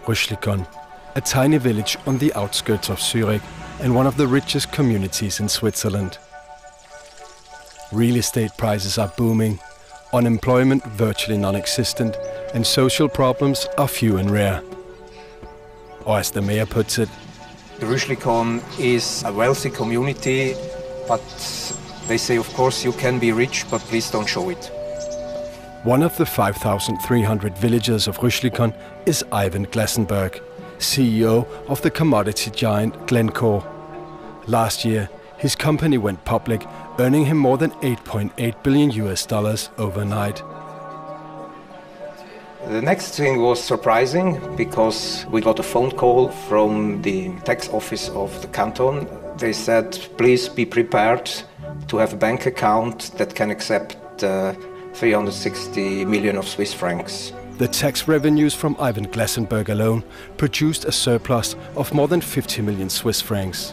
Rüschlikon, a tiny village on the outskirts of Zurich and one of the richest communities in Switzerland. Real estate prices are booming, unemployment virtually non-existent, and social problems are few and rare. Or as the mayor puts it, Rüschlikon is a wealthy community, but they say, of course, you can be rich, but please don't show it. One of the 5,300 villagers of Rüschlikon is Ivan Glassenberg, CEO of the commodity giant Glencore. Last year, his company went public, earning him more than $8.8 billion overnight. The next thing was surprising because we got a phone call from the tax office of the canton. They said, please be prepared to have a bank account that can accept 360 million of Swiss francs. The tax revenues from Ivan Glassenberg alone produced a surplus of more than 50 million Swiss francs.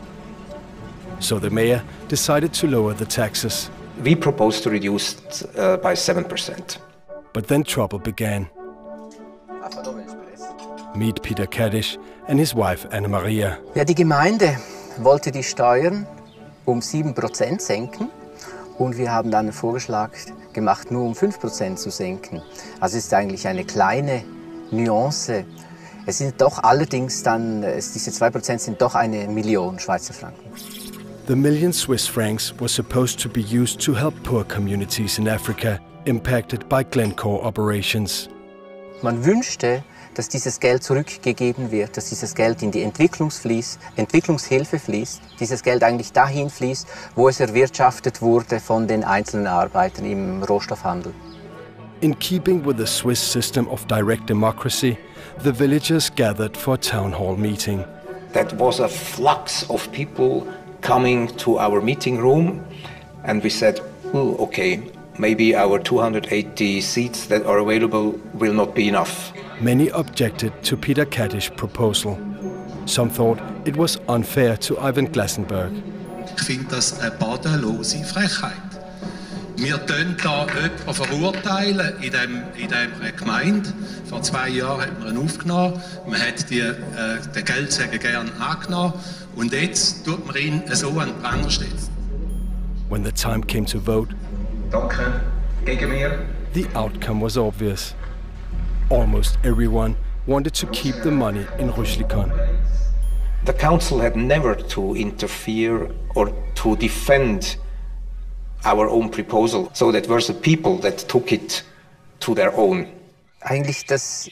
So the mayor decided to lower the taxes. We proposed to reduce it by 7%. But then trouble began. Meet Peter Kaddish and his wife Anna-Maria. Ja, die Gemeinde wollte die Steuern 7% senken. Und wir haben dann einen Vorschlag gemacht, nur 5% zu senken. Also es ist eigentlich eine kleine Nuance. Es sind doch allerdings dann, diese 2% sind doch 1 Million Schweizer Franken. The million Swiss francs was supposed to be used to help poor communities in Africa impacted by Glencore operations. Man wünschte, dass dieses Geld zurückgegeben wird, dass dieses Geld in die Entwicklungshilfe fließt, dieses Geld eigentlich dahin fließt, wo es erwirtschaftet wurde von den einzelnen Arbeitern im Rohstoffhandel. In keeping with the Swiss system of direct democracy, the villagers gathered for a town hall meeting. That was a flux of people coming to our meeting room, and we said, oh, okay, maybe our 280 seats that are available will not be enough. Many objected to Peter Kaddish's proposal. Some thought it was unfair to Ivan Glassenberg. Ich finde das eine bodenlose Frechheit. Wir tun da jemanden verurteilen in dieser Gemeinde. Vor 2 Jahren hat man ihn aufgenommen. Man hat den Geldsäger gerne angenommen. Und jetzt tut man ihn so an den Pranger stellen. When the time came to vote, Danke, gegen mir. The outcome was obvious. Almost everyone wanted to keep the money in Rüschlikon. The council had never to interfere or to defend our own proposal, so that were the people that took it to their own. Eigentlich das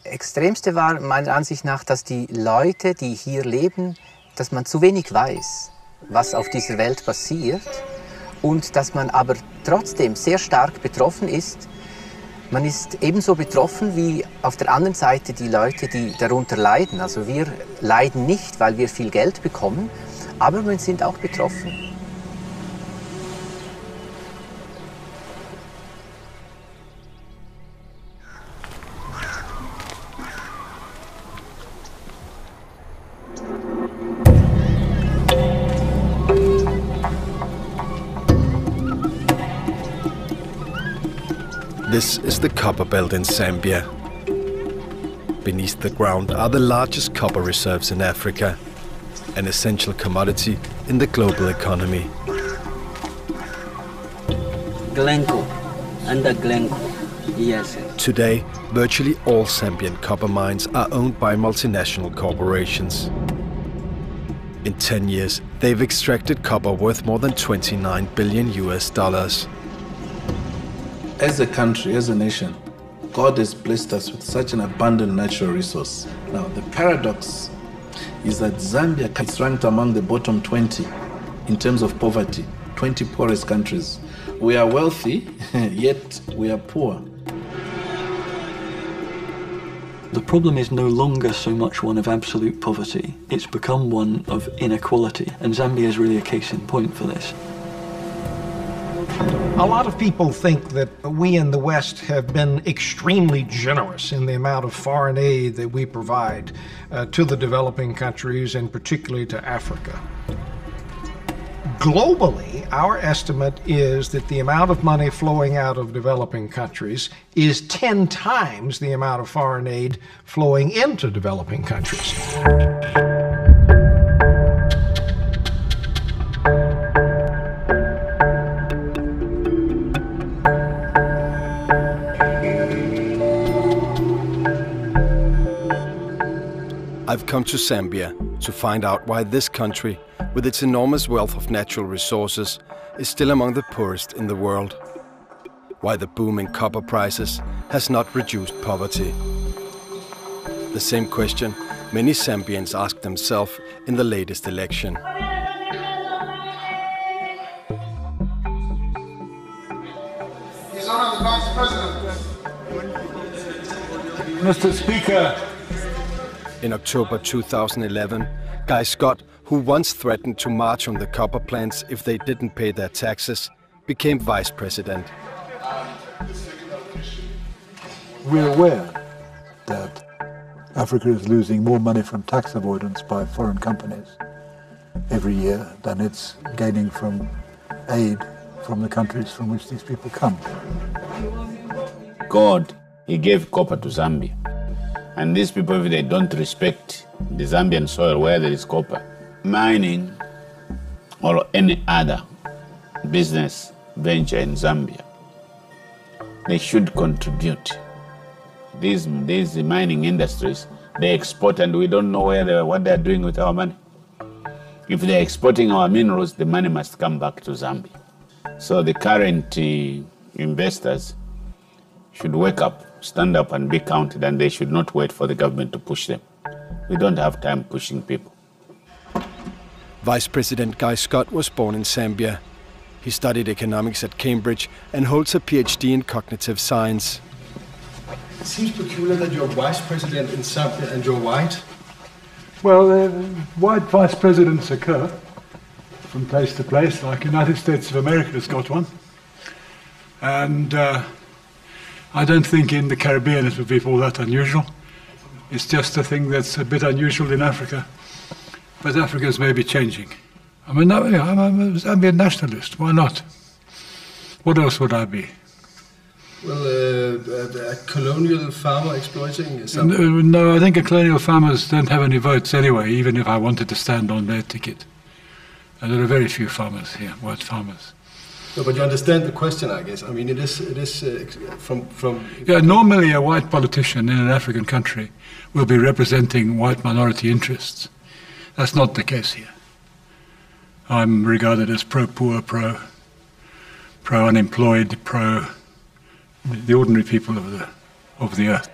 Extremste war meiner Ansicht nach, dass die Leute, die hier leben, dass man zu wenig weiß, was auf dieser Welt passiert, und dass man aber trotzdem sehr stark betroffen ist. Man ist ebenso betroffen wie auf der anderen Seite die Leute, die darunter leiden. Also wir leiden nicht, weil wir viel Geld bekommen, aber wir sind auch betroffen. This is the copper belt in Zambia. Beneath the ground are the largest copper reserves in Africa, an essential commodity in the global economy. Glencore, under Glencore, yes. Today, virtually all Zambian copper mines are owned by multinational corporations. In 10 years, they've extracted copper worth more than $29 billion. As a country, as a nation, God has blessed us with such an abundant natural resource. Now, the paradox is that Zambia is ranked among the bottom 20 in terms of poverty, 20 poorest countries. We are wealthy, yet we are poor. The problem is no longer so much one of absolute poverty. It's become one of inequality, and Zambia is really a case in point for this. A lot of people think that we in the West have been extremely generous in the amount of foreign aid that we provide to the developing countries and particularly to Africa. Globally, our estimate is that the amount of money flowing out of developing countries is 10 times the amount of foreign aid flowing into developing countries. I've come to Zambia to find out why this country, with its enormous wealth of natural resources, is still among the poorest in the world. Why the boom in copper prices has not reduced poverty. The same question many Zambians asked themselves in the latest election. His Honor the Vice President. Mr. Speaker. In October 2011, Guy Scott, who once threatened to march on the copper plants if they didn't pay their taxes, became vice president. We're aware that Africa is losing more money from tax avoidance by foreign companies every year than it's gaining from aid from the countries from which these people come. God, he gave copper to Zambia. And these people, if they don't respect the Zambian soil where there is copper, mining or any other business venture in Zambia, they should contribute. These mining industries, they export and we don't know what they're doing with our money. If they're exporting our minerals, the money must come back to Zambia. So the current investors should wake up, stand up and be counted, and they should not wait for the government to push them. We don't have time pushing people. Vice President Guy Scott was born in Zambia. He studied economics at Cambridge and holds a PhD in cognitive science. It seems peculiar that you're vice president in Zambia and you're white. Well, white vice presidents occur from place to place, like the United States of America has got one. And I don't think in the Caribbean it would be all that unusual. It's just a thing that's a bit unusual in Africa. But Africa's maybe changing. I'm a Zambian nationalist, why not? What else would I be? Well, a colonial farmer exploiting something? No, I think colonial farmers don't have any votes anyway, even if I wanted to stand on their ticket. And there are very few farmers here, white farmers. No, but you understand the question, I guess. I mean, it is from... Yeah, normally a white politician in an African country will be representing white minority interests. That's not the case here. I'm regarded as pro-poor, pro-unemployed, the ordinary people of the earth.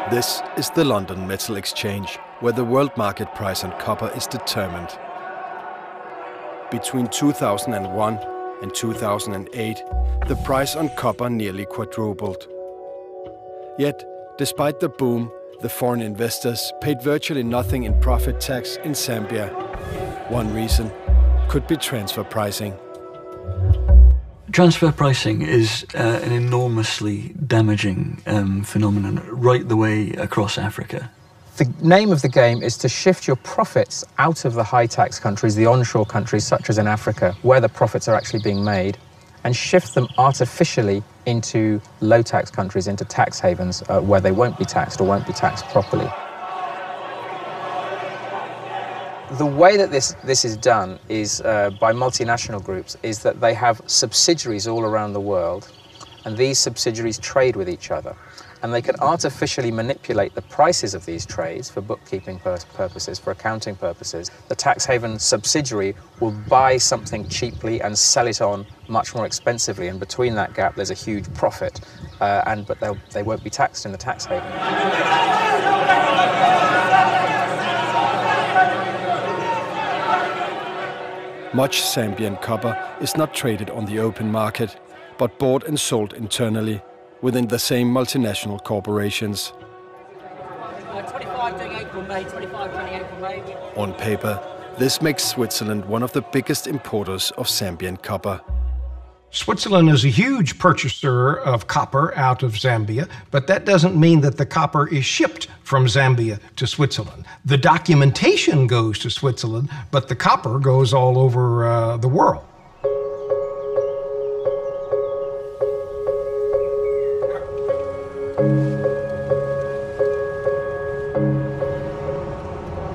This is the London Metal Exchange, where the world market price on copper is determined. Between 2001 and 2008, the price on copper nearly quadrupled. Yet, despite the boom, the foreign investors paid virtually nothing in profit tax in Zambia. One reason could be transfer pricing. Transfer pricing is an enormously damaging phenomenon right the way across Africa. The name of the game is to shift your profits out of the high-tax countries, the onshore countries, such as in Africa, where the profits are actually being made, and shift them artificially into low-tax countries, into tax havens, where they won't be taxed or won't be taxed properly. The way that this is done is by multinational groups, is that they have subsidiaries all around the world, and these subsidiaries trade with each other. And they can artificially manipulate the prices of these trades for bookkeeping purposes, for accounting purposes. The tax haven subsidiary will buy something cheaply and sell it on much more expensively, and between that gap there's a huge profit, but they won't be taxed in the tax haven. Much Zambian copper is not traded on the open market, but bought and sold internally, within the same multinational corporations. 25 doing April, May, 25 doing April, May. On paper, this makes Switzerland one of the biggest importers of Zambian copper. Switzerland is a huge purchaser of copper out of Zambia, but that doesn't mean that the copper is shipped from Zambia to Switzerland. The documentation goes to Switzerland, but the copper goes all over the world.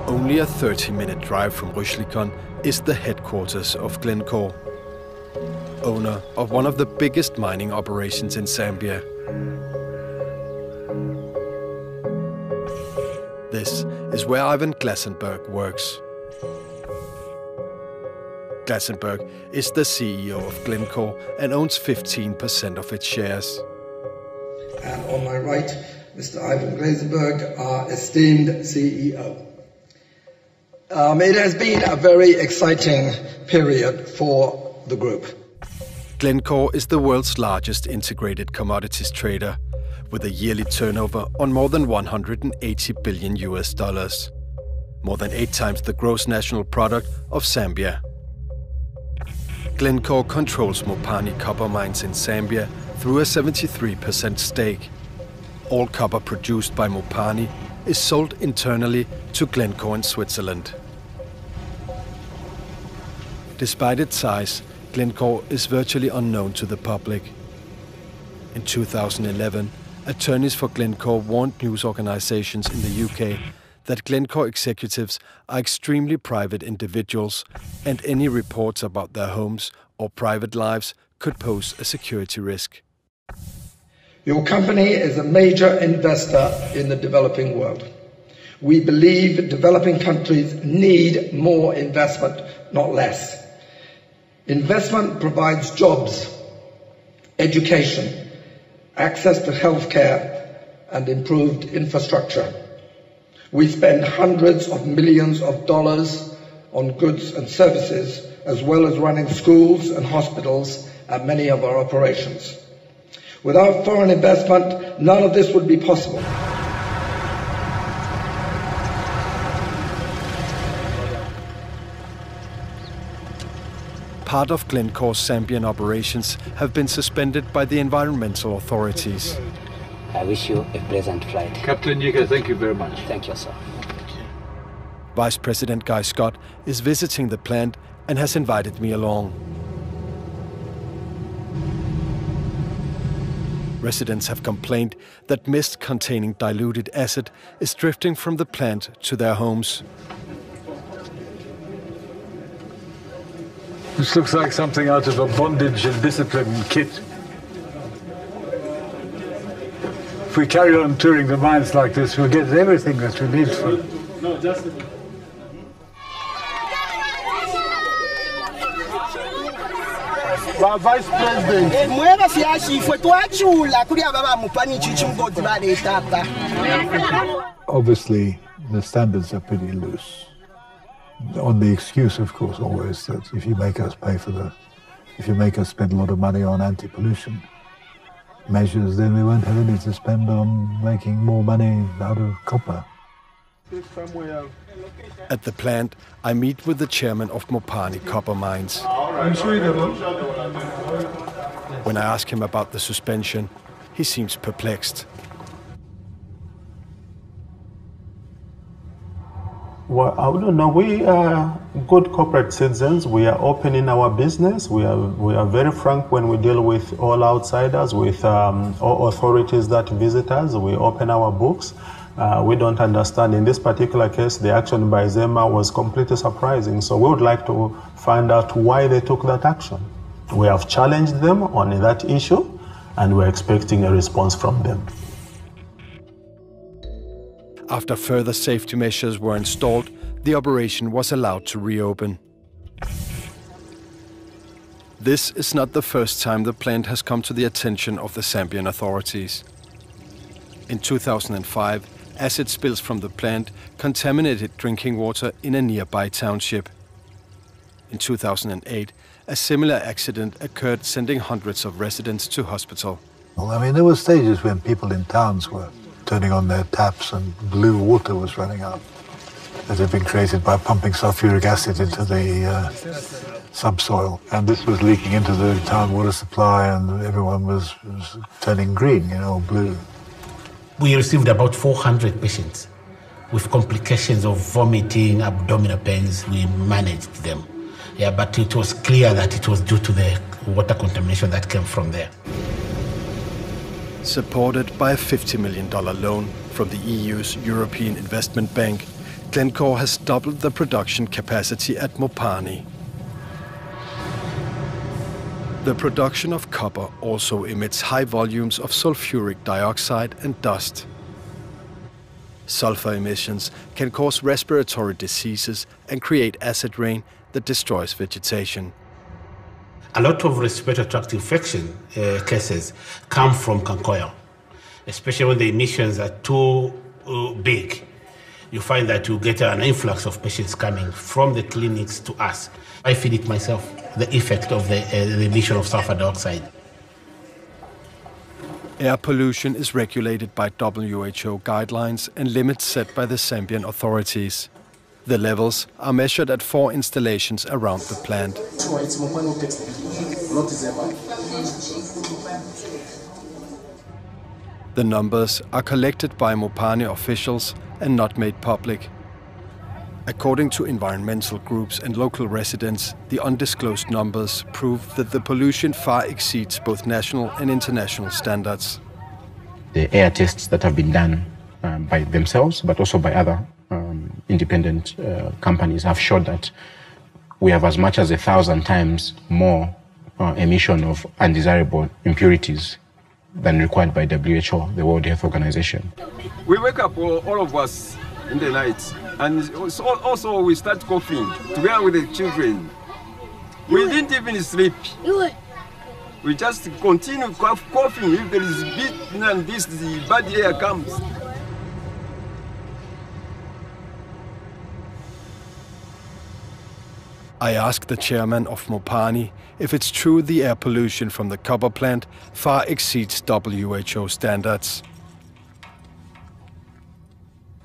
Only a 30-minute drive from Rüschlikon is the headquarters of Glencore, owner of one of the biggest mining operations in Zambia. This is where Ivan Glassenberg works. Glassenberg is the CEO of Glencore and owns 15% of its shares. And on my right, Mr. Ivan Glassenberg, our esteemed CEO. It has been a very exciting period for the group. Glencore is the world's largest integrated commodities trader, with a yearly turnover on more than 180 billion US dollars, more than 8 times the gross national product of Zambia. Glencore controls Mopani copper mines in Zambia through a 73% stake. All copper produced by Mopani is sold internally to Glencore in Switzerland. Despite its size, Glencore is virtually unknown to the public. In 2011, attorneys for Glencore warned news organisations in the UK that Glencore executives are extremely private individuals, and any reports about their homes or private lives could pose a security risk. Your company is a major investor in the developing world. We believe developing countries need more investment, not less. Investment provides jobs, education, access to healthcare, and improved infrastructure. We spend hundreds of millions of dollars on goods and services, as well as running schools and hospitals at many of our operations. Without foreign investment, none of this would be possible. Part of Glencore's Zambian operations have been suspended by the environmental authorities. I wish you a pleasant flight. Captain Yiga, thank you very much. Thank you, sir. Vice President Guy Scott is visiting the plant and has invited me along. Residents have complained that mist containing diluted acid is drifting from the plant to their homes. This looks like something out of a bondage and discipline kit. If we carry on touring the mines like this, we'll get everything that we need for... No, just a Vice President. Obviously, the standards are pretty loose. On the excuse, of course, always that if you make us spend a lot of money on anti-pollution measures, then we won't have any to spend on making more money out of copper. At the plant, I meet with the chairman of Mopani copper mines. When I ask him about the suspension, he seems perplexed. Well, I don't know. We are good corporate citizens. We are open in our business. We are very frank when we deal with all outsiders, with all authorities that visit us. We open our books. We don't understand. In this particular case, the action by Zema was completely surprising. So we would like to find out why they took that action. We have challenged them on that issue, and we're expecting a response from them. After further safety measures were installed, the operation was allowed to reopen. This is not the first time the plant has come to the attention of the Zambian authorities. In 2005, acid spills from the plant contaminated drinking water in a nearby township. In 2008, a similar accident occurred, sending hundreds of residents to hospital. Well, I mean, there were stages when people in towns were turning on their taps and blue water was running out that had been created by pumping sulfuric acid into the subsoil. And this was leaking into the town water supply and everyone was turning green, you know, blue. We received about 400 patients with complications of vomiting, abdominal pains. We managed them. Yeah, but it was clear that it was due to the water contamination that came from there. Supported by a $50 million loan from the EU's European Investment Bank, Glencore has doubled the production capacity at Mopani. The production of copper also emits high volumes of sulfuric dioxide and dust. Sulfur emissions can cause respiratory diseases and create acid rain that destroys vegetation. A lot of respiratory tract infection cases come from conch oil, especially when the emissions are too big. You find that you get an influx of patients coming from the clinics to us. I feel it myself, the effect of the emission of sulfur dioxide. Air pollution is regulated by WHO guidelines and limits set by the Zambian authorities. The levels are measured at 4 installations around the plant. The numbers are collected by Mopani officials and not made public. According to environmental groups and local residents, the undisclosed numbers prove that the pollution far exceeds both national and international standards. The air tests that have been done by themselves, but also by other independent companies, have showed that we have as much as 1,000 times more emission of undesirable impurities than required by WHO, the World Health Organization. We wake up, all of us, in the night, and also we start coughing together with the children. We didn't even sleep. We just continue coughing. If there is bit and this, the bad air comes. I asked the chairman of Mopani if it's true the air pollution from the copper plant far exceeds WHO standards.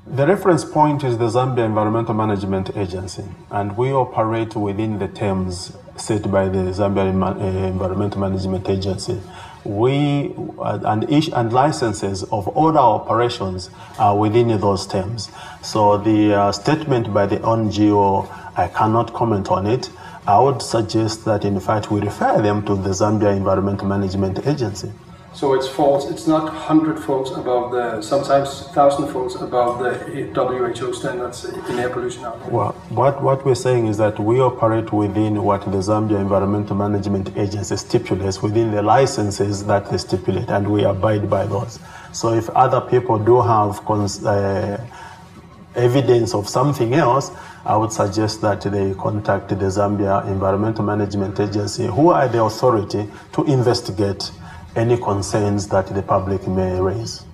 The reference point is the Zambia Environmental Management Agency, and we operate within the terms set by the Zambia Environmental Management Agency. And licenses of all our operations are within those terms. So the statement by the NGO, I cannot comment on it. I would suggest that in fact we refer them to the Zambia Environmental Management Agency. So it's false, it's not 100-fold above the, sometimes 1,000-fold above the WHO standards in air pollution out there. Well, what we're saying is that we operate within what the Zambia Environmental Management Agency stipulates, within the licenses that they stipulate, and we abide by those. So if other people do have evidence of something else, I would suggest that they contact the Zambia Environmental Management Agency, who are the authority to investigate any concerns that the public may raise.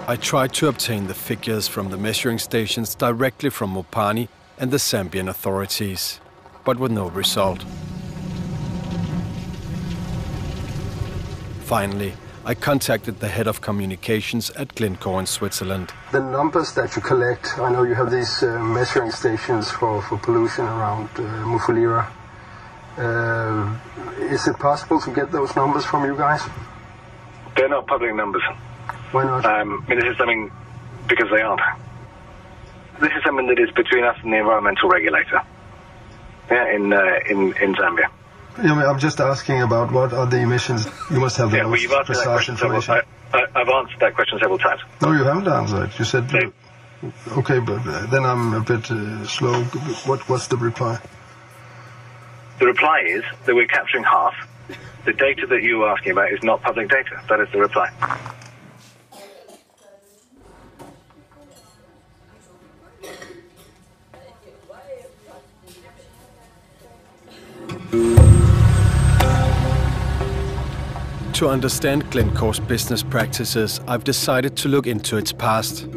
I tried to obtain the figures from the measuring stations directly from Mopani and the Zambian authorities, but with no result. Finally, I contacted the head of communications at Glencore in Switzerland. The numbers that you collect, I know you have these measuring stations for pollution around Mufulira. Is it possible to get those numbers from you guys? They're not public numbers. Why not? This is something, because they aren't. This is something that is between us and the environmental regulator in Zambia. I'm just asking about what are the emissions. You must have the most precise information. I've answered that question several times. No, you haven't answered it. You said, okay, but then I'm a bit slow. What's the reply? The reply is that we're capturing half. The data that you were asking about is not public data. That is the reply. To understand Glencore's business practices, I've decided to look into its past.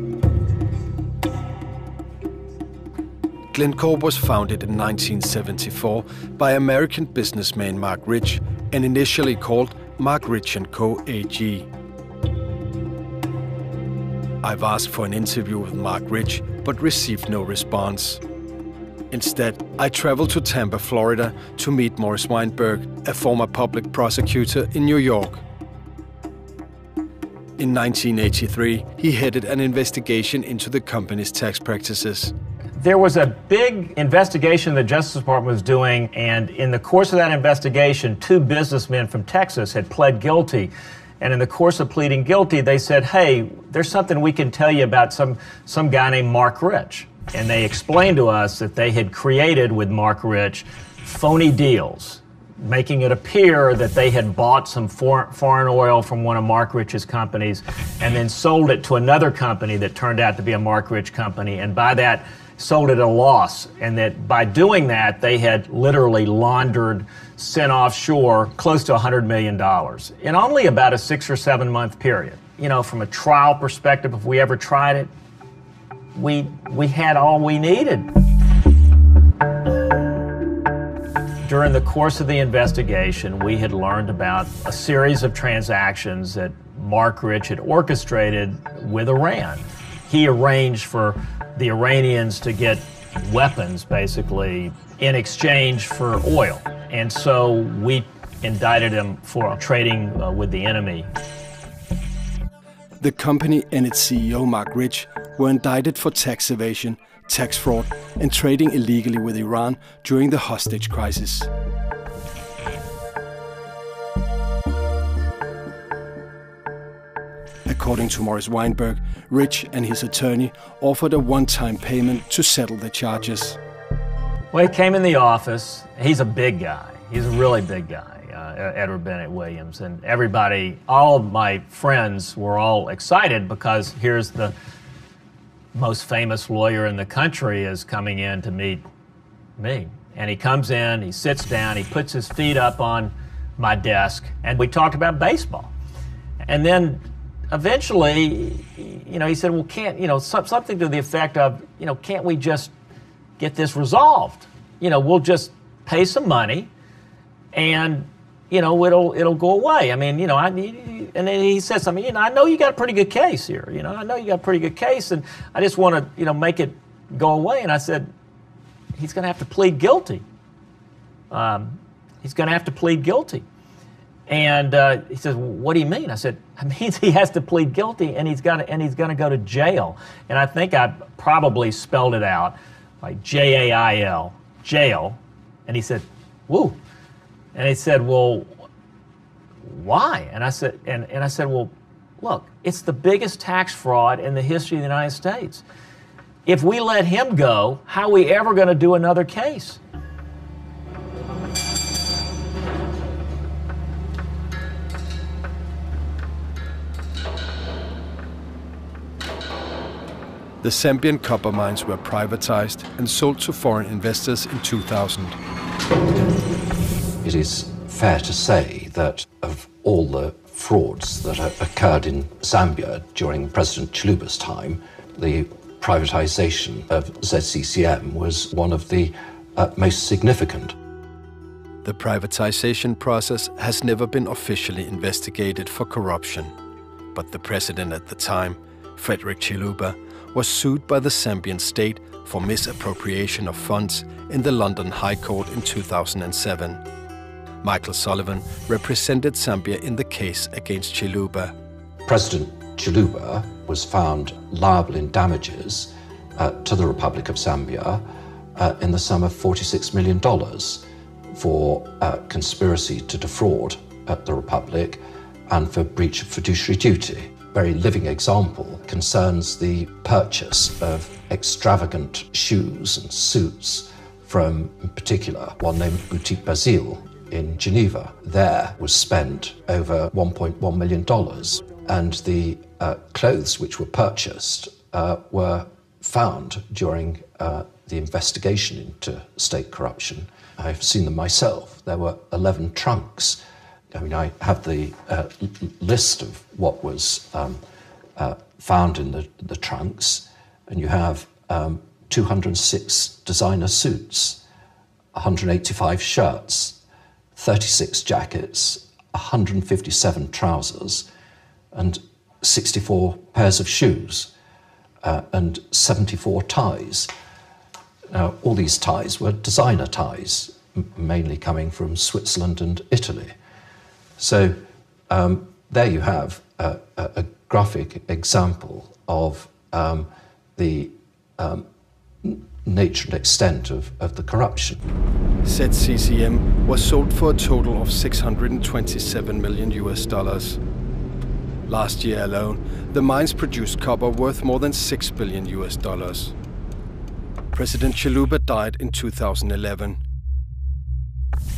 Glencore was founded in 1974 by American businessman Mark Rich and initially called Mark Rich & Co. AG. I've asked for an interview with Mark Rich, but received no response. Instead, I traveled to Tampa, Florida to meet Morris Weinberg, a former public prosecutor in New York. In 1983, he headed an investigation into the company's tax practices. There was a big investigation the Justice Department was doing, and in the course of that investigation, 2 businessmen from Texas had pled guilty. And in the course of pleading guilty, they said, hey, there's something we can tell you about some guy named Mark Rich. And they explained to us that they had created with Mark Rich phony deals, making it appear that they had bought some foreign oil from one of Mark Rich's companies and then sold it to another company that turned out to be a Mark Rich company, and by that sold it at a loss, and that by doing that they had literally laundered, sent offshore close to $100 million in only about a 6 or 7 month period. You know, from a trial perspective, if we ever tried it, we had all we needed. During the course of the investigation, we had learned about a series of transactions that Mark Rich had orchestrated with Iran. He arranged for the Iranians to get weapons, basically, in exchange for oil. And so we indicted him for trading with the enemy. The company and its CEO, Mark Rich, were indicted for tax evasion, tax fraud, and trading illegally with Iran during the hostage crisis. According to Morris Weinberg, Rich and his attorney offered a one-time payment to settle the charges. Well, he came in the office. He's a big guy. He's a really big guy, Edward Bennett Williams. And everybody, all of my friends were all excited because here's the most famous lawyer in the country is coming in to meet me. And he comes in, he sits down, he puts his feet up on my desk, and we talked about baseball. And then eventually, you know, he said, well, something to the effect of, can't we just get this resolved? We'll just pay some money and, it'll go away. I mean, and then he said something, I know you got a pretty good case here. I know you got a pretty good case, and I just want to, make it go away. And I said, he's going to have to plead guilty. He's going to have to plead guilty. And he says, well, what do you mean? I said, it means he has to plead guilty, and he's going to go to jail. And I think I probably spelled it out like Jail, jail. And he said, woo. And he said, well, why? And I said, I said, well, look, it's the biggest tax fraud in the history of the United States. If we let him go, how are we ever going to do another case? The Zambian copper mines were privatized and sold to foreign investors in 2000. It is fair to say that of all the frauds that occurred in Zambia during President Chiluba's time, the privatization of ZCCM was one of the most significant. The privatization process has never been officially investigated for corruption, but the president at the time, Frederick Chiluba, was sued by the Zambian state for misappropriation of funds in the London High Court in 2007. Michael Sullivan represented Zambia in the case against Chiluba. President Chiluba was found liable in damages to the Republic of Zambia in the sum of $46 million for conspiracy to defraud the Republic and for breach of fiduciary duty. Very living example concerns the purchase of extravagant shoes and suits from, in particular, one named Boutique Basile in Geneva. There was spent over $1.1 million, and the clothes which were purchased were found during the investigation into state corruption. I've seen them myself. There were 11 trunks. I mean, I have the list of what was found in the trunks, and you have 206 designer suits, 185 shirts, 36 jackets, 157 trousers, and 64 pairs of shoes, and 74 ties. Now, all these ties were designer ties, mainly coming from Switzerland and Italy. So there you have a graphic example of the nature and extent of the corruption. ZCCM was sold for a total of $627 million. Last year alone, the mines produced copper worth more than $6 billion. President Chiluba died in 2011.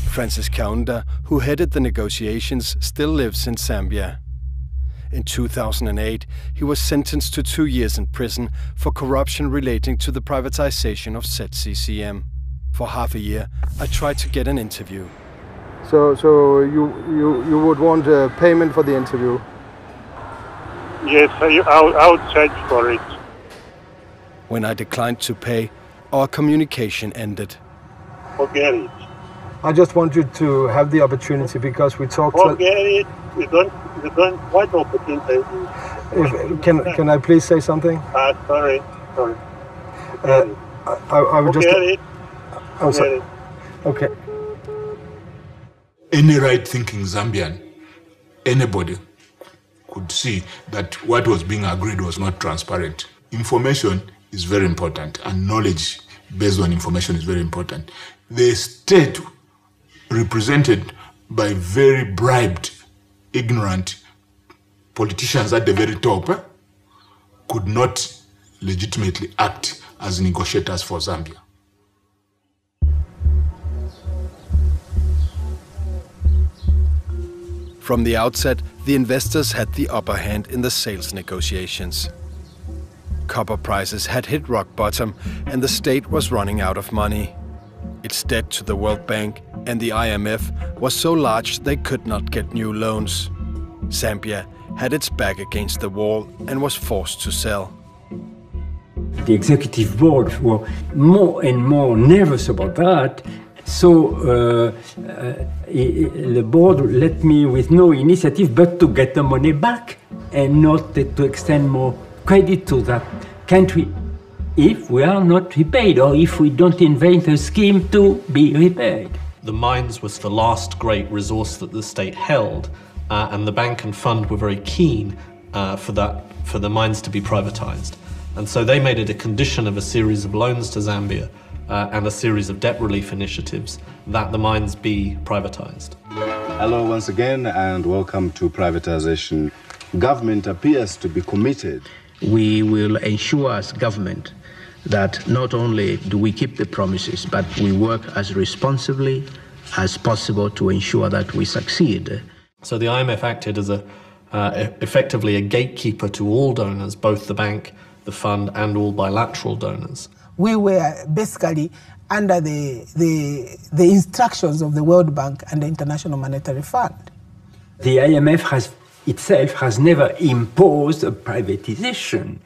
Francis Kaunda, who headed the negotiations, still lives in Zambia. In 2008, he was sentenced to 2 years in prison for corruption relating to the privatization of ZCCM. For half a year, I tried to get an interview. So you would want a payment for the interview? Yes, I would charge for it. When I declined to pay, our communication ended. Forget it. I just want you to have the opportunity because we talked. Forget it. You don't. What opportunity? Can I please say something? Sorry. I would just. Forget it. I'm sorry. Okay. Any right-thinking Zambian, anybody, could see that what was being agreed was not transparent. Information is very important, and knowledge based on information is very important. The state, represented by very bribed, ignorant politicians at the very top, could not legitimately act as negotiators for Zambia. From the outset, the investors had the upper hand in the sales negotiations. Copper prices had hit rock bottom and the state was running out of money. Its debt to the World Bank and the IMF was so large they could not get new loans. Zambia had its back against the wall and was forced to sell. The executive board were more and more nervous about that. So the board let me with no initiative but to get the money back and not to extend more credit to that country if we are not repaid or if we don't invent a scheme to be repaid. The mines was the last great resource that the state held, and the bank and fund were very keen for the mines to be privatized. And so they made it a condition of a series of loans to Zambia and a series of debt relief initiatives that the mines be privatized. Hello once again and welcome to privatization. Government appears to be committed. We will ensure as government that not only do we keep the promises, but we work as responsibly as possible to ensure that we succeed. So the IMF acted as effectively a gatekeeper to all donors, both the bank, the fund, and all bilateral donors. We were basically under the instructions of the World Bank and the International Monetary Fund. The IMF itself has never imposed a privatization,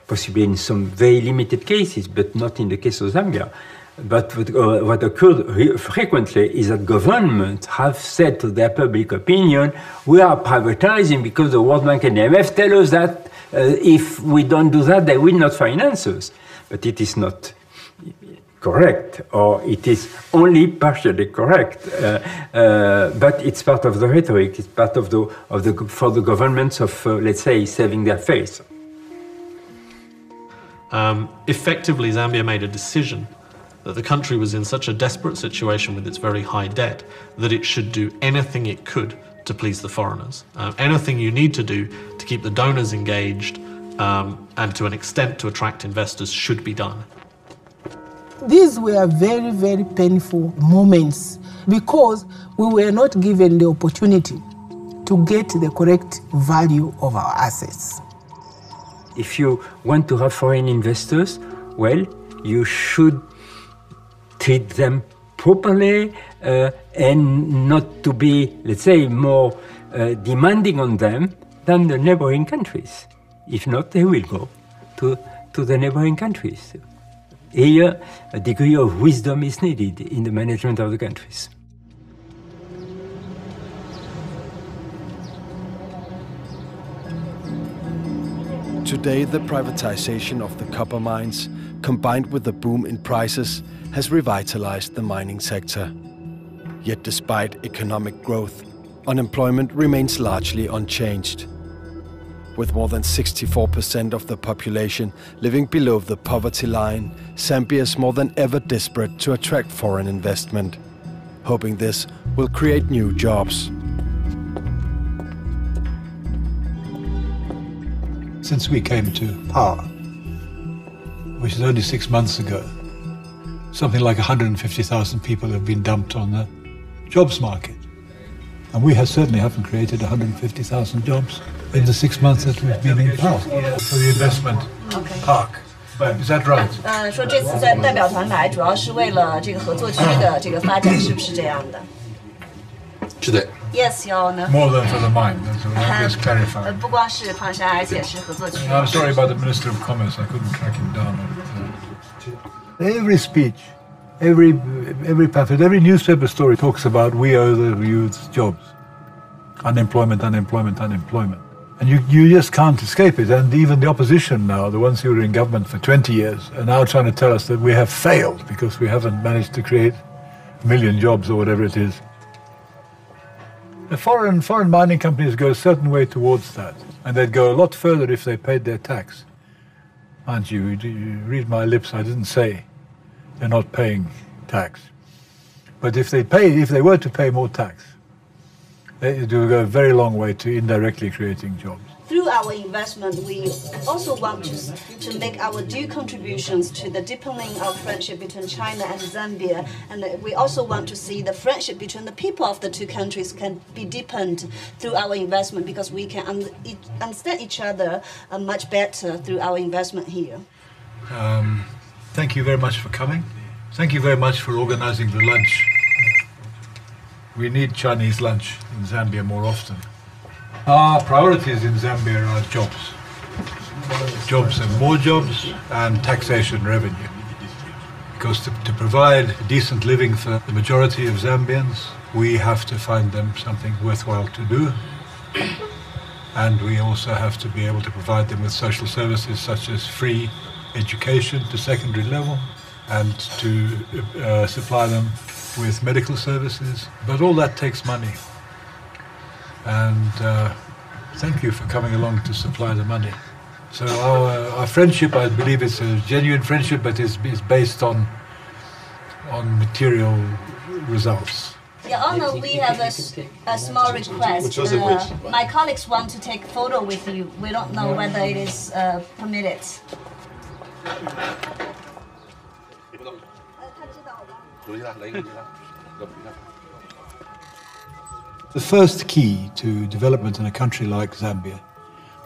possibly in some very limited cases, but not in the case of Zambia. But what occurred frequently is that governments have said to their public opinion, we are privatizing because the World Bank and the IMF tell us that if we don't do that, they will not finance us. But it is not correct, or it is only partially correct. But it's part of the rhetoric. It's part of for the governments of, let's say, saving their face. Effectively, Zambia made a decision that the country was in such a desperate situation with its very high debt that it should do anything it could to please the foreigners. Anything you need to do to keep the donors engaged and to an extent to attract investors should be done. These were very, very painful moments because we were not given the opportunity to get the correct value of our assets. If you want to have foreign investors, well, you should treat them properly and not to be, let's say, more demanding on them than the neighboring countries. If not, they will go to to the neighboring countries. Here, a degree of wisdom is needed in the management of the countries. Today, the privatization of the copper mines, combined with the boom in prices, has revitalized the mining sector. Yet despite economic growth, unemployment remains largely unchanged. With more than 64% of the population living below the poverty line, Zambia is more than ever desperate to attract foreign investment, hoping this will create new jobs. Since we came to power, which is only 6 months ago, something like 150,000 people have been dumped on the jobs market. And we certainly haven't created 150,000 jobs in the 6 months that we've been in power. For the investment park. Is that right? 说这次在代表团来，主要是为了这个合作区的这个发展，是不是这样的？是的。Yes, Your Honor. More than for the mine. That's what I just clarified. 不光是矿山，而且是合作区。 I'm sorry about the Minister of Commerce. I couldn't track him down. Every speech, every pamphlet, every newspaper story talks about we owe the youth jobs. Unemployment, unemployment, unemployment. And you just can't escape it. And even the opposition now, the ones who were in government for 20 years, are now trying to tell us that we have failed because we haven't managed to create 1 million jobs or whatever it is. The foreign mining companies go a certain way towards that. And they'd go a lot further if they paid their tax. Aren't you? You read my lips, I didn't say they're not paying tax. But if they were to pay more tax, they do go a very long way to indirectly creating jobs. Through our investment, we also want to make our due contributions to the deepening of friendship between China and Zambia. And we also want to see the friendship between the people of the two countries can be deepened through our investment, because we can understand each other much better through our investment here. Thank you very much for coming. Thank you very much for organizing the lunch. We need Chinese lunch in Zambia more often. Our priorities in Zambia are jobs. Jobs and more jobs, and taxation revenue. Because to provide decent living for the majority of Zambians, we have to find them something worthwhile to do. And we also have to be able to provide them with social services such as free education to secondary level, and to supply them with medical services. But all that takes money. And thank you for coming along to supply the money. So our friendship, I believe, is a genuine friendship, but is based on material results. Your Honor, we have a small request. My colleagues want to take a photo with you. We don't know whether it is permitted. The first key to development in a country like Zambia,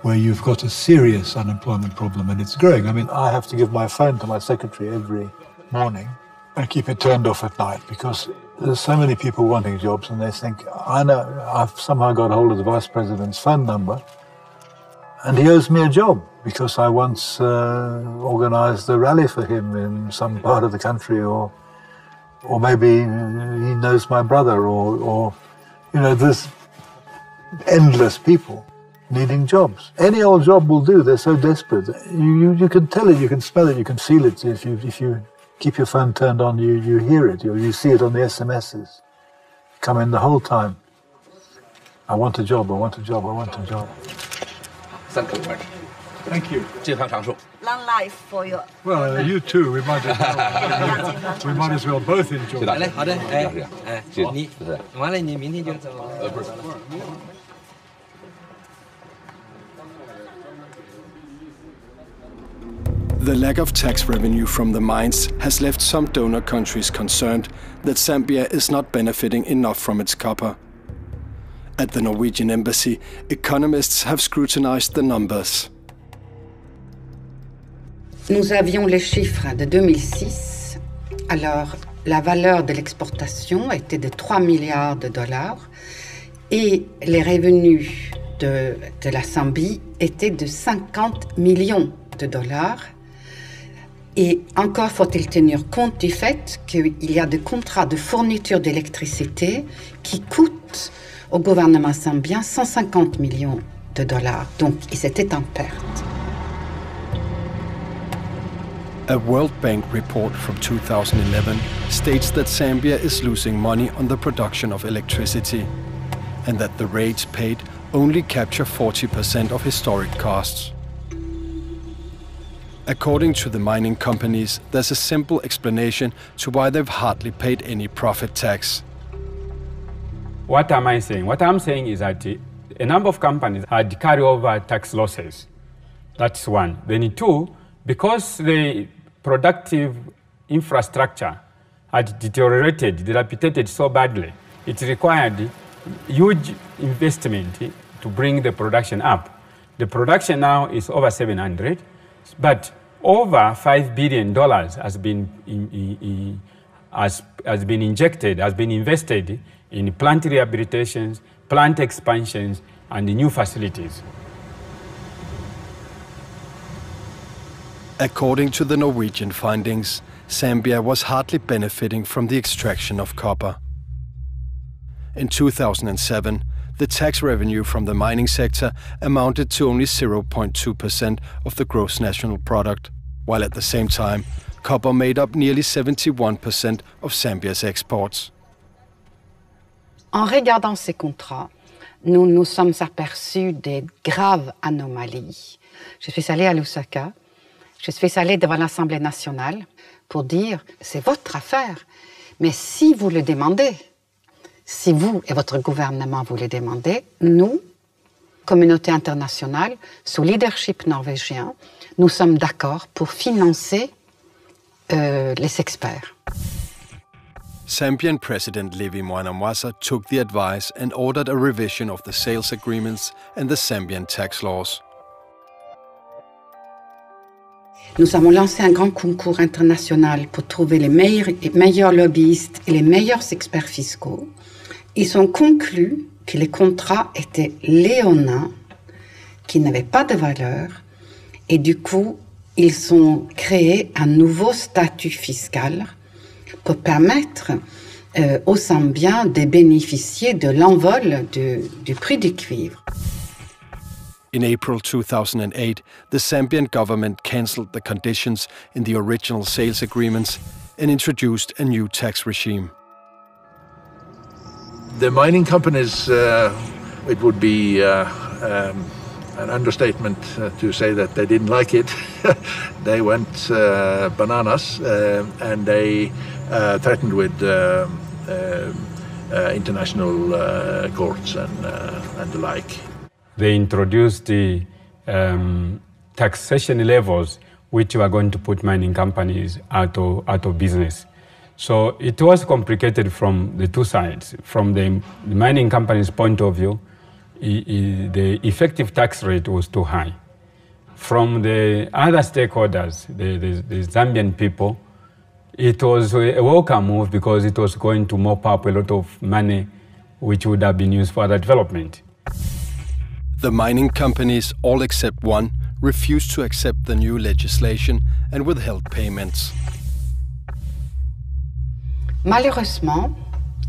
where you've got a serious unemployment problem and it's growing. I mean, I have to give my phone to my secretary every morning and keep it turned off at night, because there's so many people wanting jobs, and they think, I know, I've somehow got hold of the vice president's phone number and he owes me a job because I once organized a rally for him in some part of the country, or maybe he knows my brother, or you know, there's endless people needing jobs. Any old job will do. They're so desperate. You can tell it, you can smell it, you can feel it. If you keep your phone turned on, you hear it, or you see it on the SMSs. Come in the whole time. I want a job, I want a job, I want a job. Thank you. Long life for you. Well, you too. We might as well both enjoy it. The lack of tax revenue from the mines has left some donor countries concerned that Zambia is not benefiting enough from its copper. At the Norwegian embassy, economists have scrutinized the numbers. Nous avions les chiffres de 2006. Alors, la valeur de l'exportation était de 3 milliards de dollars et les revenus de la Zambie étaient de 50 millions de dollars. Et encore faut-il tenir compte du fait qu'il y a des contrats de fourniture d'électricité qui coûtent au gouvernement zambien 150 millions de dollars. Donc, c'était en perte. A World Bank report from 2011 states that Zambia is losing money on the production of electricity and that the rates paid only capture 40% of historic costs. According to the mining companies, there's a simple explanation to why they've hardly paid any profit tax. What am I saying? What I'm saying is that a number of companies had carryover tax losses. That's one. Then two, because the productive infrastructure had deteriorated, dilapidated so badly, it required huge investment to bring the production up. The production now is over 700, but over $5 billion has been invested in plant rehabilitations, plant expansions, and new facilities. According to the Norwegian findings, Zambia was hardly benefiting from the extraction of copper. In 2007, the tax revenue from the mining sector amounted to only 0.2% of the gross national product, while at the same time, copper made up nearly 71% of Zambia's exports. En regardant ces contrats, nous nous sommes aperçus des graves anomalies. Je suis allée à Lusaka, je suis allée devant l'Assemblée nationale pour dire « c'est votre affaire, mais si vous le demandez, si vous et votre gouvernement vous le demandez, nous, communauté internationale, sous leadership norvégien, nous sommes d'accord pour financer les experts. » Zambian President Levi Mwanamwasa took the advice and ordered a revision of the sales agreements and the Zambian tax laws. Nous avons lancé un grand concours international pour trouver les meilleurs lobbyistes et les meilleurs experts fiscaux. Ils ont conclu que les contrats étaient léonins, qui n'avaient pas de valeur, et du coup, ils ont créé un nouveau statut fiscal pour permettre aux Zambiens de bénéficier de l'envol du prix du cuivre. In April 2008, the Zambian government cancelled the conditions in the original sales agreements and introduced a new tax regime. The mining companies, it would be an understatement to say that they didn't like it. They went bananas and they threatened with international courts and the like. They introduced the taxation levels which were going to put mining companies out of business. So it was complicated from the two sides. From the mining company's point of view, the effective tax rate was too high. From the other stakeholders, the Zambian people, it was a welcome move because it was going to mop up a lot of money which would have been used for other development. The mining companies, all except one, refused to accept the new legislation and withheld payments. Malheureusement,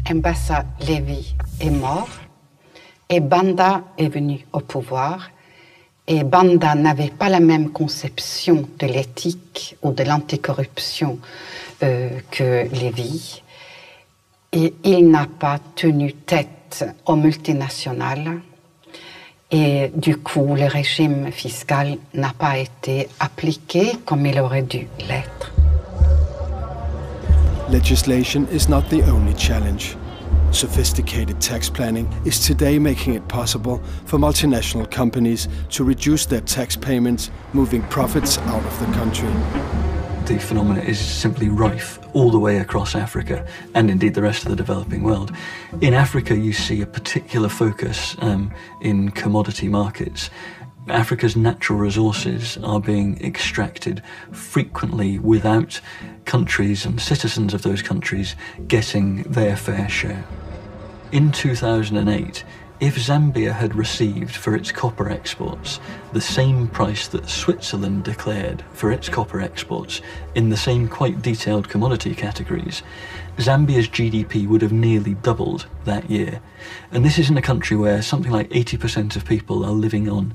Mbassa Levi est mort et Banda est venu au pouvoir. Et Banda n'avait pas la même conception de l'éthique ou de l'anticorruption que Levi. Et il n'a pas tenu tête aux multinationales. Et du coup, le régime fiscal n'a pas été appliqué comme il aurait dû l'être. Legislation is not the only challenge. Sophisticated tax planning is today making it possible for multinational companies to reduce their tax payments, moving profits out of the country. The phenomenon is simply rife all the way across Africa and indeed the rest of the developing world. In Africa, you see a particular focus in commodity markets. Africa's natural resources are being extracted frequently without countries and citizens of those countries getting their fair share. In 2008, If Zambia had received for its copper exports the same price that Switzerland declared for its copper exports in the same quite detailed commodity categories, Zambia's GDP would have nearly doubled that year. And this is in a country where something like 80% of people are living on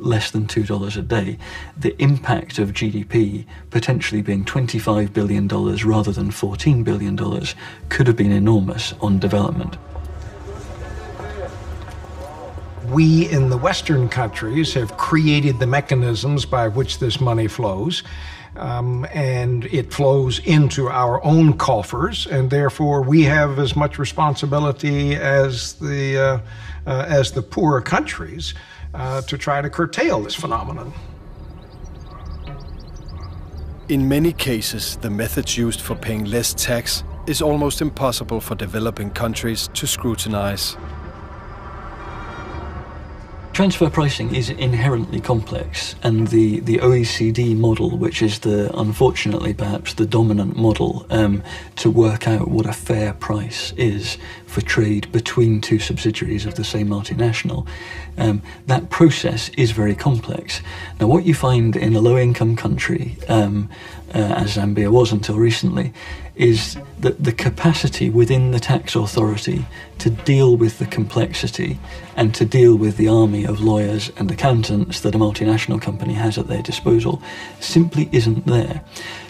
less than $2 a day. The impact of GDP potentially being $25 billion rather than $14 billion could have been enormous on development. We in the Western countries have created the mechanisms by which this money flows, and it flows into our own coffers, and therefore we have as much responsibility as the poorer countries to try to curtail this phenomenon. In many cases, the methods used for paying less tax is almost impossible for developing countries to scrutinize. Transfer pricing is inherently complex, and the OECD model, which is unfortunately perhaps the dominant model to work out what a fair price is for trade between two subsidiaries of the same multinational, that process is very complex. Now, what you find in a low-income country, as Zambia was until recently, is that the capacity within the tax authority to deal with the complexity and to deal with the army of lawyers and accountants that a multinational company has at their disposal simply isn't there.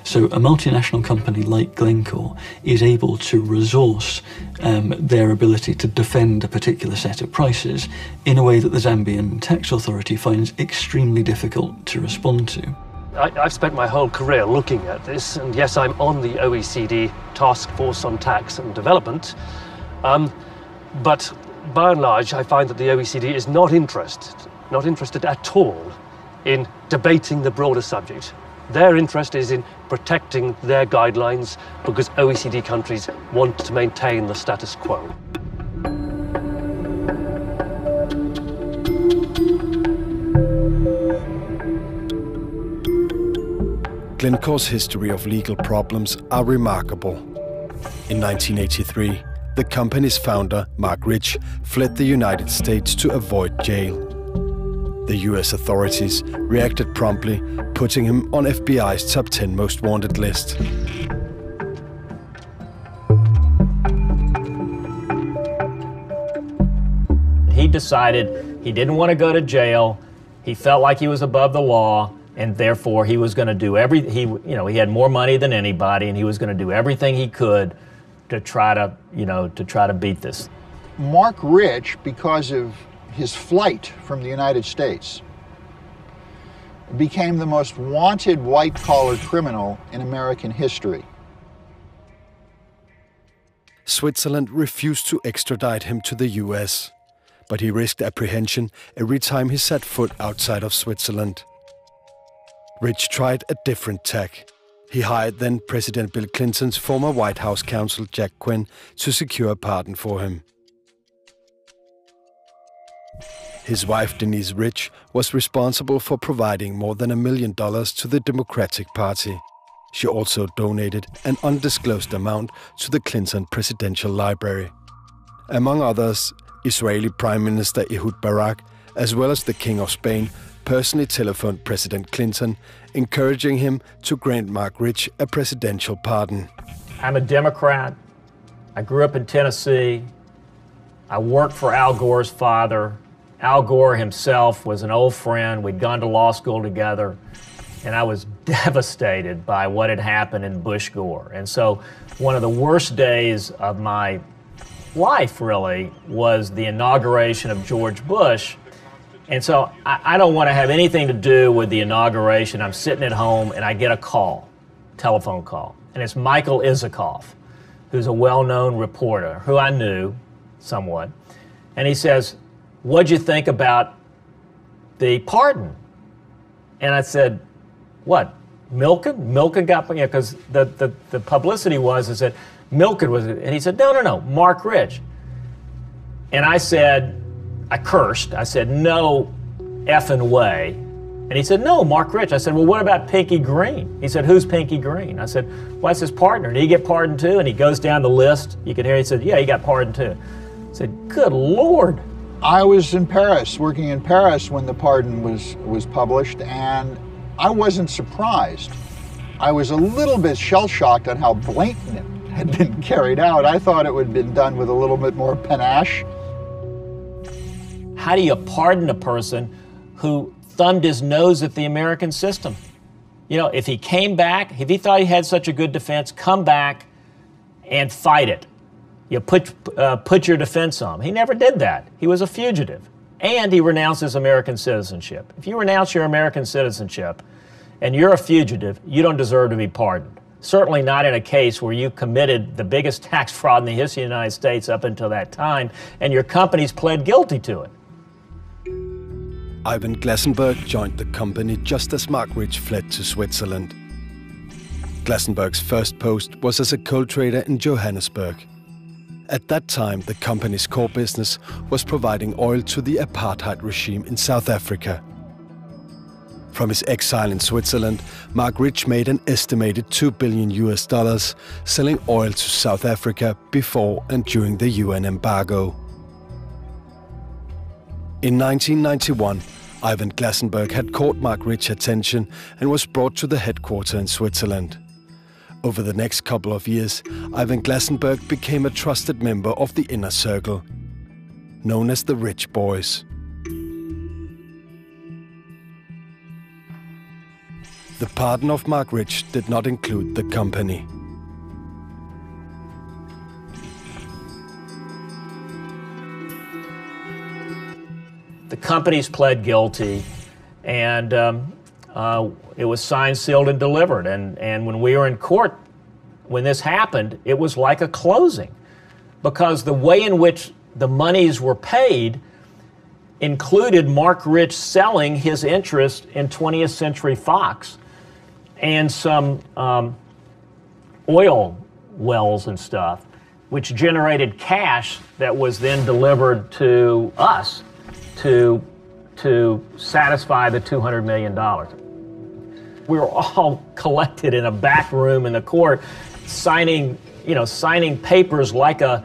So a multinational company like Glencore is able to resource their ability to defend a particular set of prices in a way that the Zambian tax authority finds extremely difficult to respond to. I've spent my whole career looking at this, and yes, I'm on the OECD Task Force on Tax and Development, but by and large I find that the OECD is not interested at all in debating the broader subject. Their interest is in protecting their guidelines because OECD countries want to maintain the status quo. Glencore's history of legal problems are remarkable. In 1983, the company's founder, Mark Rich, fled the United States to avoid jail. The US authorities reacted promptly, putting him on FBI's top 10 most wanted list. He decided he didn't want to go to jail. He felt like he was above the law, and therefore he was going to do he had more money than anybody, and he was going to do everything he could to try to beat this. Mark Rich, because of his flight from the United States, became the most wanted white-collar criminal in American history. Switzerland refused to extradite him to the US, but he risked apprehension every time he set foot outside of Switzerland. Rich tried a different tack. He hired then President Bill Clinton's former White House counsel Jack Quinn to secure a pardon for him. His wife Denise Rich was responsible for providing more than $1 million to the Democratic Party. She also donated an undisclosed amount to the Clinton Presidential Library. Among others, Israeli Prime Minister Ehud Barak, as well as the King of Spain, personally telephoned President Clinton, encouraging him to grant Mark Rich a presidential pardon. I'm a Democrat. I grew up in Tennessee. I worked for Al Gore's father. Al Gore himself was an old friend. We'd gone to law school together, and I was devastated by what had happened in Bush Gore. And so one of the worst days of my life, really, was the inauguration of George Bush. And so I don't want to have anything to do with the inauguration. I'm sitting at home and I get a call, telephone call, and it's Michael Isikoff, who's a well-known reporter who I knew somewhat. And he says, "What'd you think about the pardon?" And I said, "What, Milken? Milken got, because the publicity is that Milken was," and he said, no, Mark Rich. And I said, I cursed. I said, "No effing way." And he said, "No, Mark Rich." I said, "Well, what about Pinky Green?" He said, "Who's Pinky Green?" I said, "Well, that's his partner. Did he get pardoned too?" And he goes down the list. You could hear, he said, "Yeah, he got pardoned too." I said, "Good Lord." I was in Paris, working in Paris when the pardon was published, and I wasn't surprised. I was a little bit shell-shocked on how blatant it had been carried out. I thought it would have been done with a little bit more panache. How do you pardon a person who thumbed his nose at the American system? You know, if he came back, if he thought he had such a good defense, come back and fight it. You put your defense on him. He never did that. He was a fugitive. And he renounced his American citizenship. If you renounce your American citizenship and you're a fugitive, you don't deserve to be pardoned. Certainly not in a case where you committed the biggest tax fraud in the history of the United States up until that time, and your companies pled guilty to it. Ivan Glasenberg joined the company just as Mark Rich fled to Switzerland. Glasenberg's first post was as a coal trader in Johannesburg. At that time, the company's core business was providing oil to the apartheid regime in South Africa. From his exile in Switzerland, Mark Rich made an estimated $2 billion selling oil to South Africa before and during the UN embargo. In 1991, Ivan Glasenberg had caught Mark Rich's attention and was brought to the headquarters in Switzerland. Over the next couple of years, Ivan Glasenberg became a trusted member of the inner circle, known as the Rich Boys. The pardon of Mark Rich did not include the company. The companies pled guilty, and it was signed, sealed, and delivered. And when we were in court, when this happened, it was like a closing, because the way in which the monies were paid included Mark Rich selling his interest in 20th Century Fox and some oil wells and stuff, which generated cash that was then delivered to us to satisfy the $200 million. We were all collected in a back room in the court, signing papers like a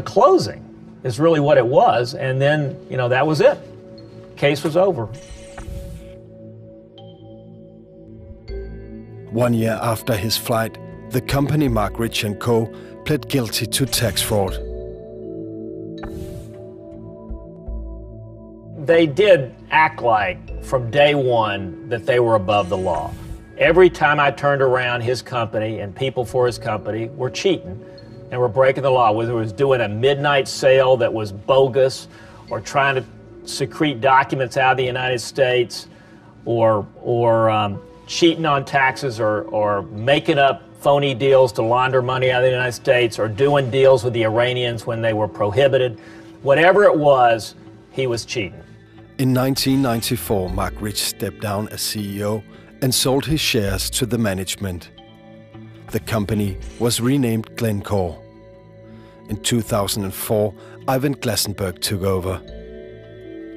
closing is really what it was. And then, that was it. Case was over. 1 year after his flight, the company Mark Rich & Co. pled guilty to tax fraud. They did act like, from day one, that they were above the law. Every time I turned around, his company and people for his company were cheating and were breaking the law, whether it was doing a midnight sale that was bogus, or trying to secrete documents out of the United States, or cheating on taxes, or making up phony deals to launder money out of the United States, or doing deals with the Iranians when they were prohibited. Whatever it was, he was cheating. In 1994, Mark Rich stepped down as CEO and sold his shares to the management. The company was renamed Glencore. In 2004, Ivan Glasenberg took over.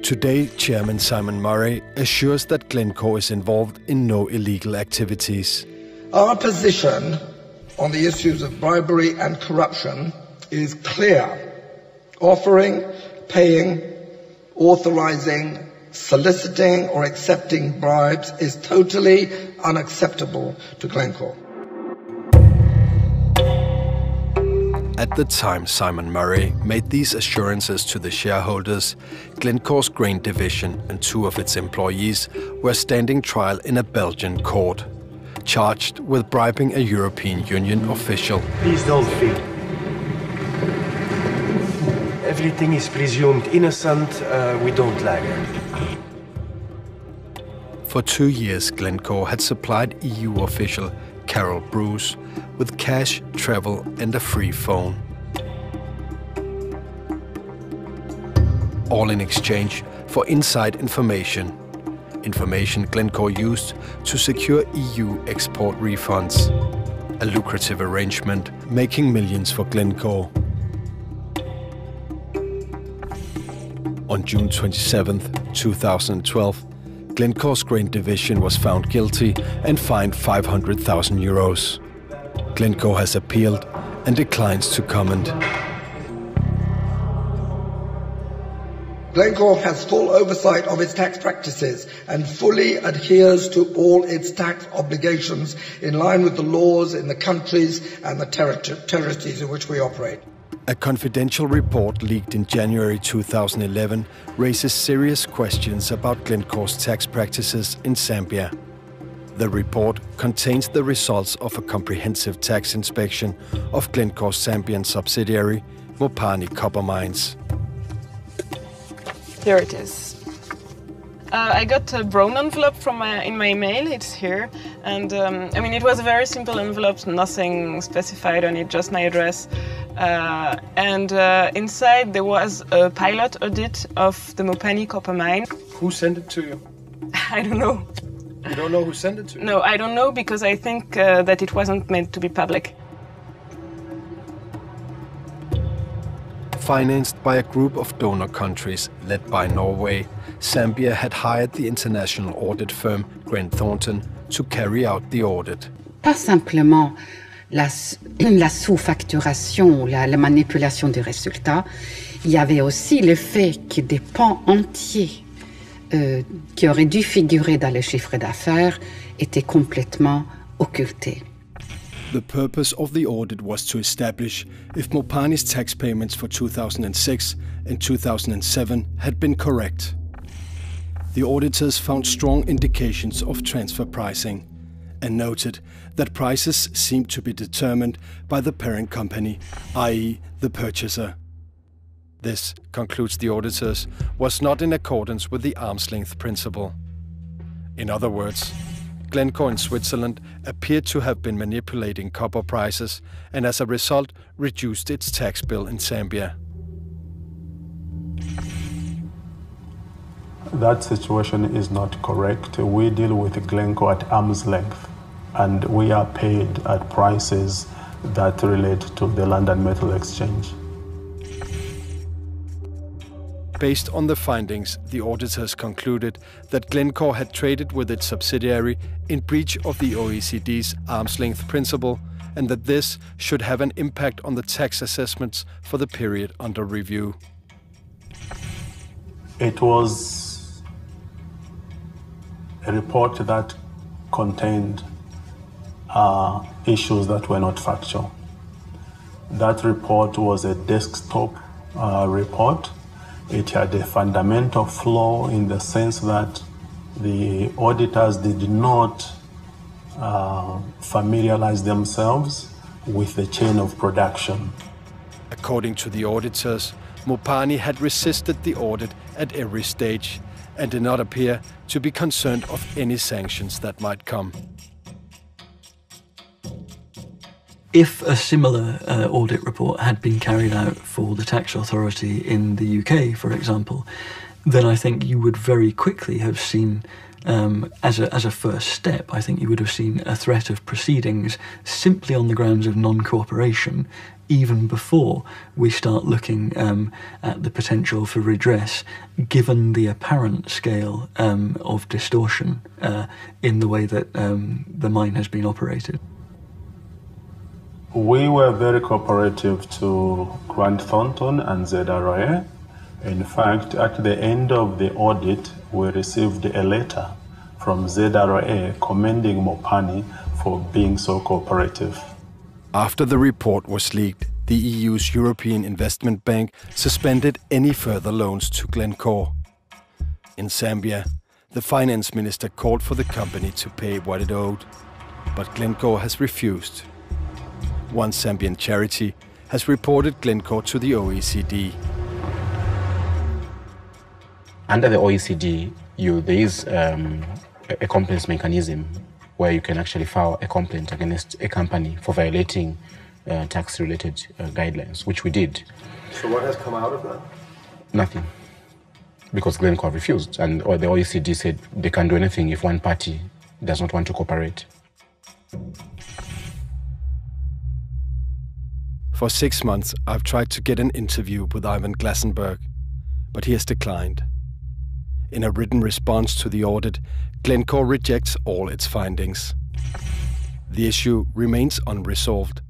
Today, Chairman Simon Murray assures that Glencore is involved in no illegal activities. Our position on the issues of bribery and corruption is clear. Offering, paying, authorizing, soliciting or accepting bribes is totally unacceptable to Glencore. At the time Simon Murray made these assurances to the shareholders, Glencore's grain division and 2 of its employees were standing trial in a Belgian court, charged with bribing a European Union official. Please don't feel. Everything is presumed innocent. We don't lie. For 2 years, Glencore had supplied EU official Carol Bruce with cash, travel, and a free phone. All in exchange for inside information. Information Glencore used to secure EU export refunds. A lucrative arrangement, making millions for Glencore. On June 27, 2012, Glencore's grain division was found guilty and fined 500,000 euros. Glencore has appealed and declines to comment. Glencore has full oversight of its tax practices and fully adheres to all its tax obligations in line with the laws in the countries and the territories in which we operate. A confidential report leaked in January 2011 raises serious questions about Glencore's tax practices in Zambia. The report contains the results of a comprehensive tax inspection of Glencore's Zambian subsidiary, Mopani Copper Mines. Here it is. I got a brown envelope in my email, it's here. And I mean, it was a very simple envelope, nothing specified on it, just my address. And inside there was a pilot audit of the Mopani copper mine. Who sent it to you? I don't know. You don't know who sent it to you? No, I don't know because I think that it wasn't meant to be public. Financed by a group of donor countries led by Norway, Zambia had hired the international audit firm Grant Thornton to carry out the audit. Pas simplement la sous-facturation, la manipulation des résultats, il y avait aussi le fait que des pans entiers qui auraient dû figurer dans le chiffre d'affaires étaient complètement occultés. The purpose of the audit was to establish if Mopani's tax payments for 2006 and 2007 had been correct. The auditors found strong indications of transfer pricing and noted that prices seemed to be determined by the parent company, i.e. the purchaser. This, concludes the auditors, was not in accordance with the arm's length principle. In other words, Glencore in Switzerland appeared to have been manipulating copper prices and as a result reduced its tax bill in Zambia. That situation is not correct. We deal with Glencore at arm's length and we are paid at prices that relate to the London Metal Exchange. Based on the findings, the auditors concluded that Glencore had traded with its subsidiary in breach of the OECD's arm's length principle and that this should have an impact on the tax assessments for the period under review. It was a report that contained issues that were not factual. That report was a desktop report. It had a fundamental flaw in the sense that the auditors did not familiarize themselves with the chain of production. According to the auditors, Mopani had resisted the audit at every stage and did not appear to be concerned of any sanctions that might come. If a similar audit report had been carried out for the tax authority in the UK, for example, then I think you would very quickly have seen, as a first step, I think you would have seen a threat of proceedings simply on the grounds of non-cooperation, even before we start looking at the potential for redress, given the apparent scale of distortion in the way that the mine has been operated. We were very cooperative to Grant Thornton and ZRA. In fact, at the end of the audit, we received a letter from ZRA commending Mopani for being so cooperative. After the report was leaked, the EU's European Investment Bank suspended any further loans to Glencore. In Zambia, the finance minister called for the company to pay what it owed, but Glencore has refused. One Zambian charity has reported Glencore to the OECD. Under the OECD, there is a complaints mechanism where you can actually file a complaint against a company for violating tax-related guidelines, which we did. So what has come out of that? Nothing, because Glencore refused, and the OECD said they can't do anything if one party does not want to cooperate. For 6 months, I've tried to get an interview with Ivan Glassenberg, but he has declined. In a written response to the audit, Glencore rejects all its findings. The issue remains unresolved.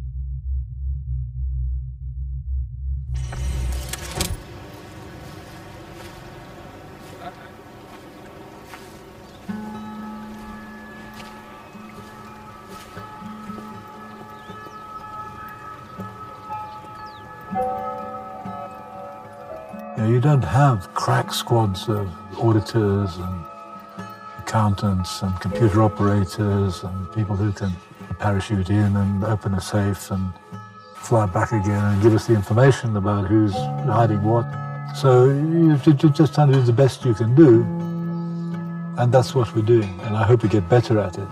You don't have crack squads of auditors and accountants and computer operators and people who can parachute in and open a safe and fly back again and give us the information about who's hiding what. So you just try to do the best you can do, and that's what we're doing, and I hope we get better at it.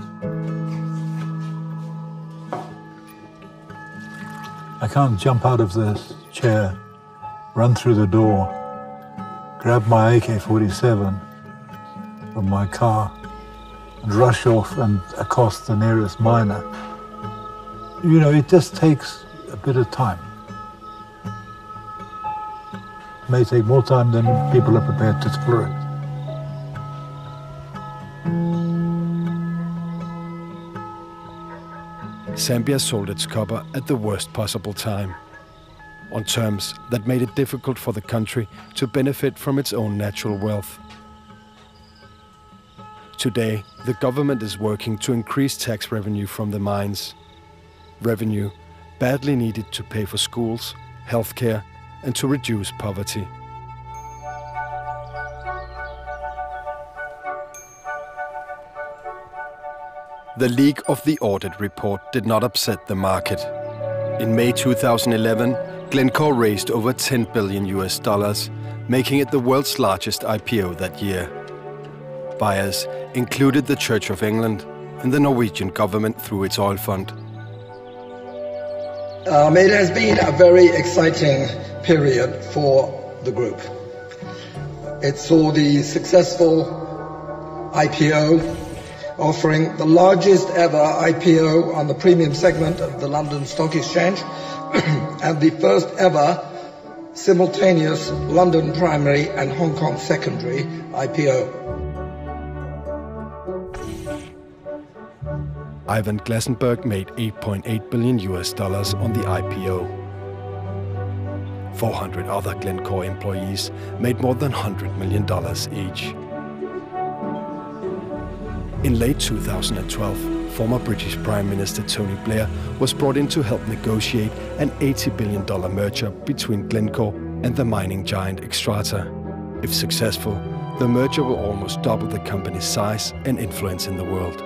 I can't jump out of this chair, run through the door, grab my AK-47 from my car and rush off and accost the nearest miner. It just takes a bit of time. It may take more time than people are prepared to tolerate. Zambia sold its copper at the worst possible time, on terms that made it difficult for the country to benefit from its own natural wealth. Today, the government is working to increase tax revenue from the mines. Revenue badly needed to pay for schools, healthcare, and to reduce poverty. The leak of the audit report did not upset the market. In May 2011, Glencore raised over $10 billion, making it the world's largest IPO that year. Buyers included the Church of England and the Norwegian government through its oil fund. It has been a very exciting period for the group. It saw the successful IPO, offering the largest ever IPO on the premium segment of the London Stock Exchange and the first ever simultaneous London primary and Hong Kong secondary IPO. Ivan Glasenberg made $8.8 billion on the IPO. 400 other Glencore employees made more than $100 million each. In late 2012, former British Prime Minister Tony Blair was brought in to help negotiate an $80 billion merger between Glencore and the mining giant Xstrata. If successful, the merger will almost double the company's size and influence in the world.